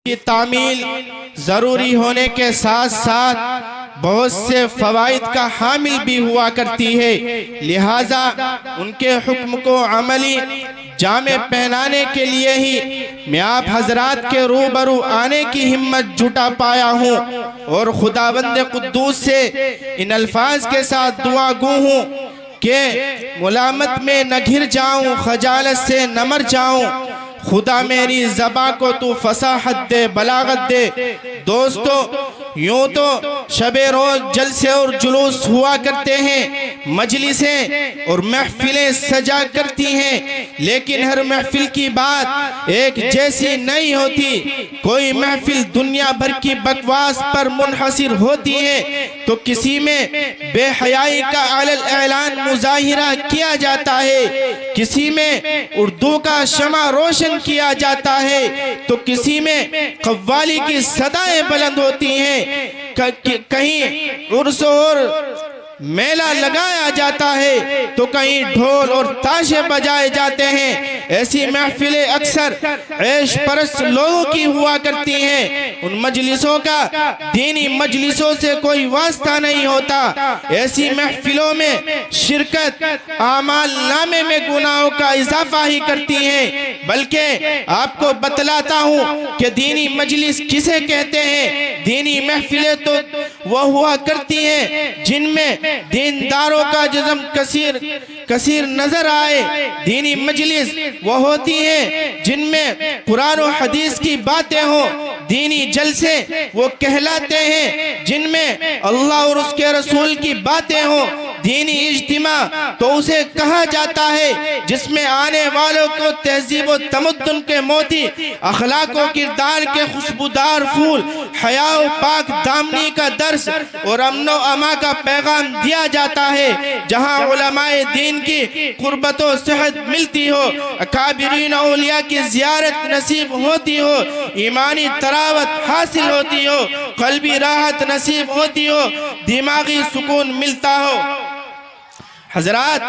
इसकी तामील ज़रूरी होने के साथ साथ बहुत से फ़वाइद का हामिल भी हुआ करती है। लिहाजा उनके हुक्म को अमली जामे पहनाने के लिए ही मैं आप हजरात के रूबरू आने की हिम्मत जुटा पाया हूँ और खुदाबंद कुद्दूस से इन अल्फाज के साथ दुआ गू हूँ कि मुलामत में न घिर जाऊं, खजालत से न मर जाऊं। खुदा मेरी ज़बां को तू फसाहत दे, बलागत दे। दोस्तों, यूं तो शबे रोज जलसे और जुलूस हुआ करते हैं, मजलिसें और महफिलें सजा करती हैं, लेकिन हर महफिल की बात एक जैसी नहीं होती। कोई महफिल दुनिया भर की बकवास पर मुनहसिर होती है तो किसी में बेहयाई का अलल ऐलान मुजाहिरा किया जाता है, किसी में उर्दू का शमा रोशन किया जाता है तो किसी में कव्वाली की सदाएं बुलंद होती हैं। कहीं उर्स और मेला लगाया जाता है तो कहीं ढोल और ताशे बजाए जाते हैं। ऐसी महफिलें अक्सर ऐश परस्त लोगों की हुआ करती हैं। उन मजलिसों का दीनी मजलिसों से कोई वास्ता नहीं होता। ऐसी महफिलों में शिरकत आमाल नामे में गुनाहों का इजाफा ही करती है। बल्कि आपको बतलाता हूँ कि दीनी मजलिस किसे कहते हैं। दीनी महफिलें तो वह हुआ करती हैं जिनमें दीनदारों का जिस्म कसीर नजर आए। दीनी मजलिस वो होती है जिनमें कुरान और हदीस की बातें हो। दीनी जलसे वो कहलाते हैं जिनमें अल्लाह और उसके रसूल की बातें हो। दीनी इज्तिमा तो उसे कहा जाता है जिसमें आने वालों को तहजीब और तमद्दुन के मोती, अखलाक और किरदार के खुशबूदार फूल, हया और पाक दामनी का दर्स और अमन व अमा का पैगाम दिया जाता है। जहाँ उलमाए दीन की कुर्बत व सेहत मिलती हो, अकाबिरीन औलिया की ज़ियारत नसीब होती हो, ईमानी तरावत हासिल होती हो, क़ल्बी राहत नसीब होती हो, दिमागी सुकून मिलता हो। हजरात,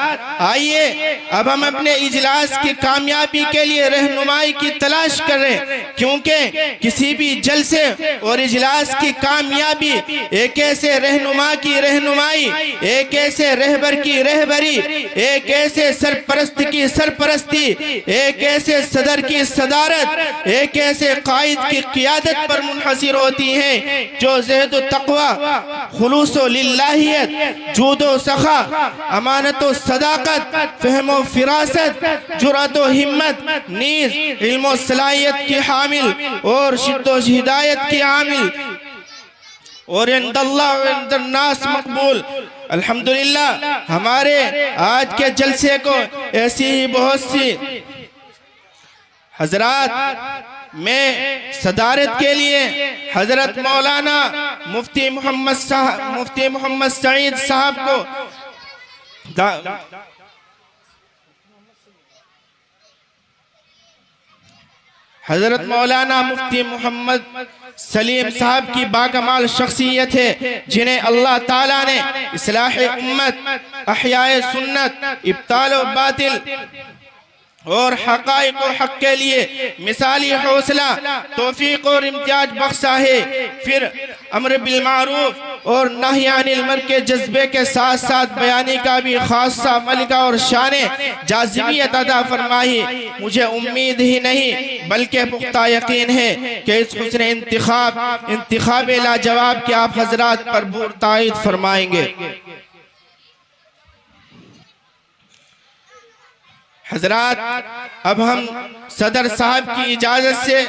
आइए अब हम अपने इजलास की कामयाबी के लिए रहनुमाई की तलाश करें, क्योंकि किसी भी जलसे और इजलास की कामयाबी एक ऐसे रहनुमा की रहनुमाई, एक ऐसे रहबर की रहबरी, एक ऐसे सरपरस्त की सरपरस्ती, एक ऐसे सदर की सदारत, एक ऐसे कायद की क़ियादत पर मुनहसिर होती है जो ज़हद व तक़वा, खुलूस व लिल्लाहियत, जूद व सखा, अमानत व सदाकत, फ़हम व फ़िरासत, जुरअत व हिम्मत, नीज़ इल्म व सलाहियत की हामिल और शिद्दत व हिदायत की हामिल और इंदल्लाह व इंदन्नास मकबूल। अल्हम्दुलिल्लाह, हमारे आज के जलसे को ऐसी ही बहुत सी हजरात में सदारत के लिए हजरत मौलाना मुफ्ती मोहम्मद सईद साहब को हजरत मौलाना मुफ्ती मोहम्मद सलीम साहब की बाकमाल शख्सियत है, जिन्हें अल्लाह ताला ने इस्लाह उम्मत, अहयाए सुन्नत, इब्ताल व बातिल और हक़ाइक़ व हक़ के लिए मिसाली हौसला, तौफीक और इम्तियाज बख्शा है। फिर अम्र बिल मारूफ और नही अनिल मुनकर के जज्बे के साथ साथ बयानी का भी खासा मलिका और शान जाज़िमियत अता फरमाई। मुझे उम्मीद ही नहीं बल्कि पुख्ता यकीन है कि इस हुस्न इंतिखाब लाजवाब के आप हजरात पर भरपूर ताईद फरमाएंगे। हजरात, अब हम सदर साहब की इजाजत से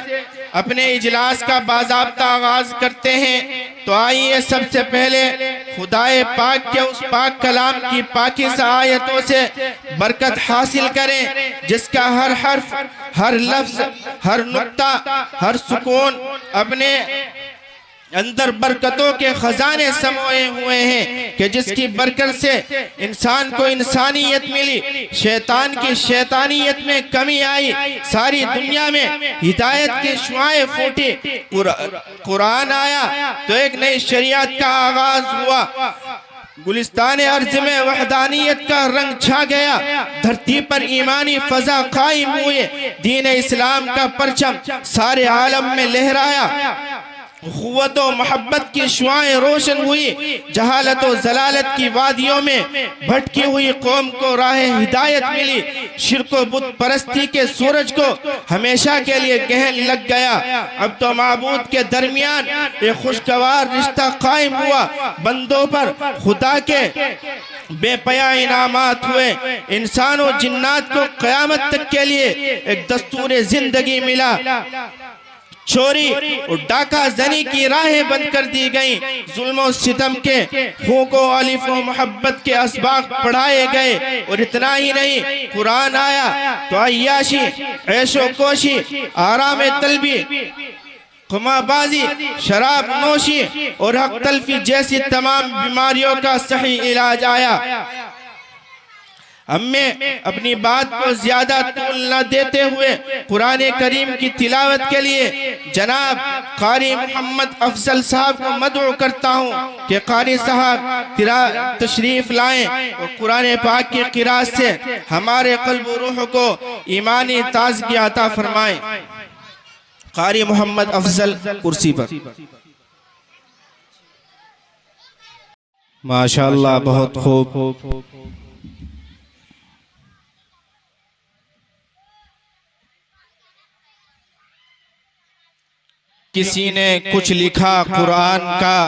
अपने इजलास का बाज़ाब्ता आगाज करते हैं। तो आइए सबसे पहले खुदाए पाक के उस पाक कलाम की पाकीज़ा आयतों से बरकत हासिल करें, जिसका हर हर्फ, हर लफ्ज, हर नुक्ता, हर सुकून अपने अंदर बरकतों के खजाने समोए हुए हैं कि जिसकी बरकत से इंसान को इंसानियत मिली, शैतान की शैतानियत में कमी आई, सारी दुनिया में हिदायत की शुआएं फूटी, कुरान आया तो एक नई शरीयत का आगाज हुआ। गुलिस्तान अर्ज में वहदानियत का रंग छा गया। धरती पर ईमानी फजा कायम हुए। दीन इस्लाम का परचम सारे आलम में लहराया। क़ुव्वत व मोहब्बत की शुआएं रोशन हुई। जहालत व जलालत की वादियों में भटकी हुई कौम को राह हिदायत मिली। शिर्क व बुत परस्ती के सूरज को हमेशा के लिए गहन लग गया। अब तो माबूद के दरमियान एक खुशगवार रिश्ता कायम हुआ। बंदों पर खुदा के बेपया इनामात हुए। इंसान और जिन्नात को क़यामत तक के लिए एक दस्तूर जिंदगी मिला। चोरी और डाका जनी की राहें बंद कर दी गई। जुल्म और सितम के हुकूक व अलिफ व मोहब्बत के असबाक पढ़ाए गए। और इतना ही नहीं, कुरान आया तो अय्याशी, ऐशो कोशी, आराम तलबी, खुमाबाजी, शराब नोशी और हक तलफी जैसी तमाम बीमारियों का सही इलाज आया। हमें अपनी बात को ज्यादा तूल न देते हुए कुरान करीम की तिलावत के लिए जनाब कारी मोहम्मद अफजल साहब को मदऊ करता हूँ कि कारी साहब तशरीफ लाएं और कुरान पाक की किरात से हमारे क़ल्ब व रूह को ईमानी ताज़गी अता फरमाएं। कारी मोहम्मद अफजल कुर्सी पर। माशाअल्लाह, बहुत खूब। किसी ने कुछ लिखा कुरान का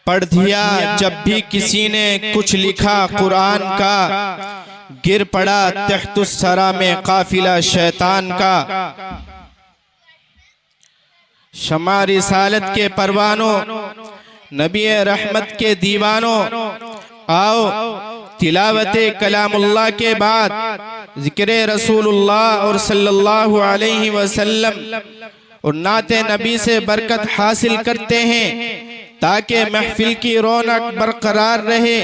पढ़ दिया। जब भी किसी ने कुछ लिखा कुरान का, गिर पड़ा तख्तुस्सरा में काफिला शैतान का। शमा रिसालत के परवानों, नबी रहमत के दीवानों, आओ तिलावत कलामुल्लाह के बाद जिक्र रसूलुल्लाह और सल्लल्लाहु अलैहि वसल्लम और नाते नबी से बरकत हासिल करते हैं ताकि महफिल की रौनक बरकरार रहे,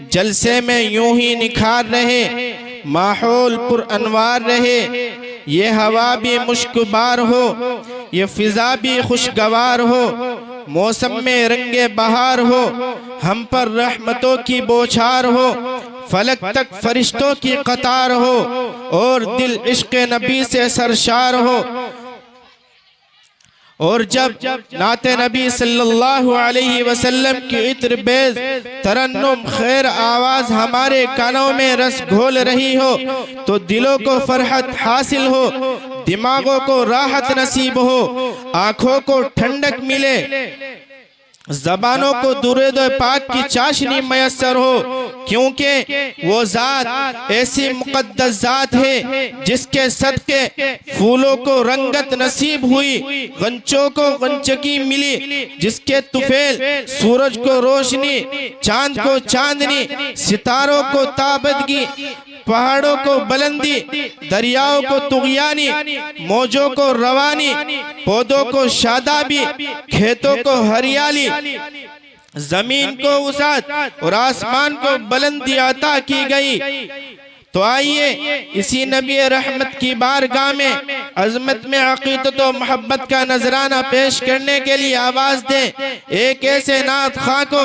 जलसे में यूं ही निखार रहे, माहौल पुरअनवार रहे। ये हवा भी मुश्कबार हो, ये फिजा भी खुशगवार हो, मौसम में रंगे बहार हो, हम पर रहमतों की बौछार हो, फलक तक फरिश्तों की कतार हो और दिल इश्क नबी से सरशार हो। और जब नाते नबी सल्लल्लाहु अलैहि वसल्लम की इत्र बेज तरन्नुम खैर आवाज हमारे कानों में रस घोल रही हो तो दिलों को फरहत हासिल हो, दिमागों को राहत नसीब हो, आंखों को ठंडक मिले, ज़बानों को दुरूद पाक की चाशनी मयस्सर हो। क्योंकि वो ज़ात ऐसी मुक़द्दस ज़ात है जिसके सदके फूलों को रंगत नसीब हुई, गंचों को गंचकी मिली, जिसके तुफेल सूरज को रोशनी, चांद को चांदनी, सितारों को ताबदगी, पहाड़ों को बुलंदी, दरियाओं को तुग़यानी, मौजों को रवानी, पौधों को शादाबी, खेतों को हरियाली, जमीन को वसात और आसमान को बुलंदी अता की गई। तो आइए इसी नबी रहमत की बारगाह में अजमत में अक़ीदत व मोहब्बत का नजराना पेश करने के लिए आवाज दें एक ऐसे नात खां को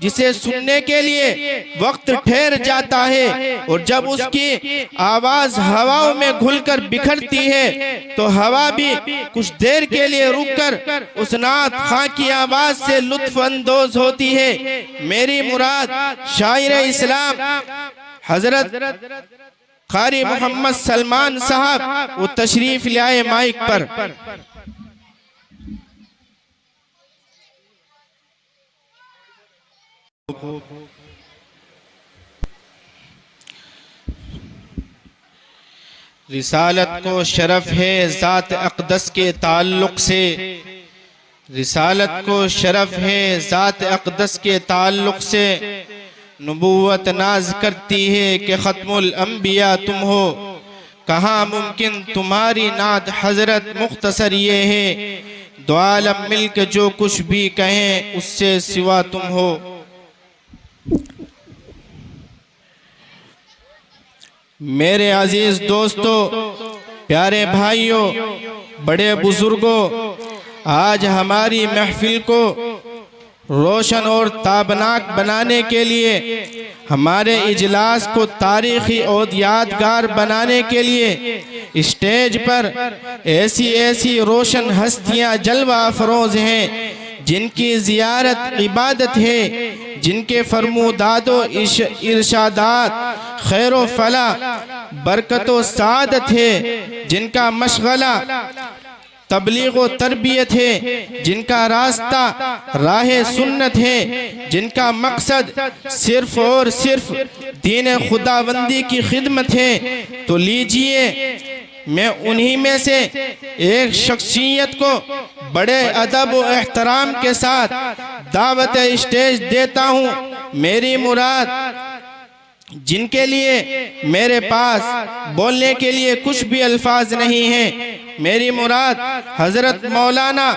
जिसे सुनने के लिए वक्त ठहर जाता है, और जब उसकी आवाज हवाओं में घुलकर बिखरती है तो हवा भी कुछ देर के लिए रुककर उस नात खां की आवाज से लुत्फ अंदोज होती है। मेरी मुराद शायर इस्लाम हजरत कारी मोहम्मद सलमान साहब वो तशरीफ ले आए माइक पर। रिसालत को शरफ है ज़ात अक़दस के ताल्लुक से, रिसालत को शरफ है ज़ात अक़दस के ताल्लुक से, नबूवत नाज करती है कि ख़त्मुल अंबिया तुम हो, कहाँ मुमकिन तुम्हारी नात हजरत मुख्तसर ये है, दो आलम मिल के जो कुछ भी कहें उससे सिवा तुम हो। मेरे अजीज दोस्तों, प्यारे भाइयों, बड़े बुजुर्गों, आज हमारी महफिल को रोशन और ताबनाक बनाने के लिए, हमारे इजलास को तारीखी और यादगार बनाने के लिए स्टेज पर ऐसी ऐसी रोशन हस्तियां जलवा अफरोज हैं जिनकी ज़ियारत इबादत है, जिनके फरमूदादो इरशादात खैर व फला बरकत व सादत है, जिनका मशगला तबलीग व तरबियत है, जिनका रास्ता राह सुन्नत है, जिनका मकसद सिर्फ और सिर्फ दीन खुदाबंदी की खिदमत है। तो लीजिए, मैं उन्हीं में से एक शख्सियत को बड़े अदब व एहतराम के साथ दावत स्टेज देता हूँ। मेरी मुराद, जिनके लिए मेरे पास बोलने के लिए कुछ भी अल्फाज नहीं हैं, मेरी मुराद हजरत मौलाना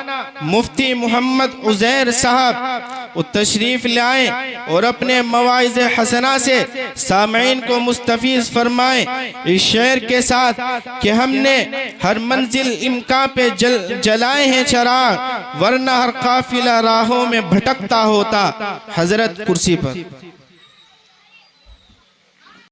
मुफ्ती मोहम्मद उज़ैर साहब वो तशरीफ लाएं और अपने मवाइज़ हसना से सामईन को मुस्तफ़ीज़ फरमाएं इस शेर के साथ कि हमने हर मंजिल इम्कान पे जलाए हैं चराग, वरना हर काफिला राहों में भटकता होता। हजरत कुर्सी पर।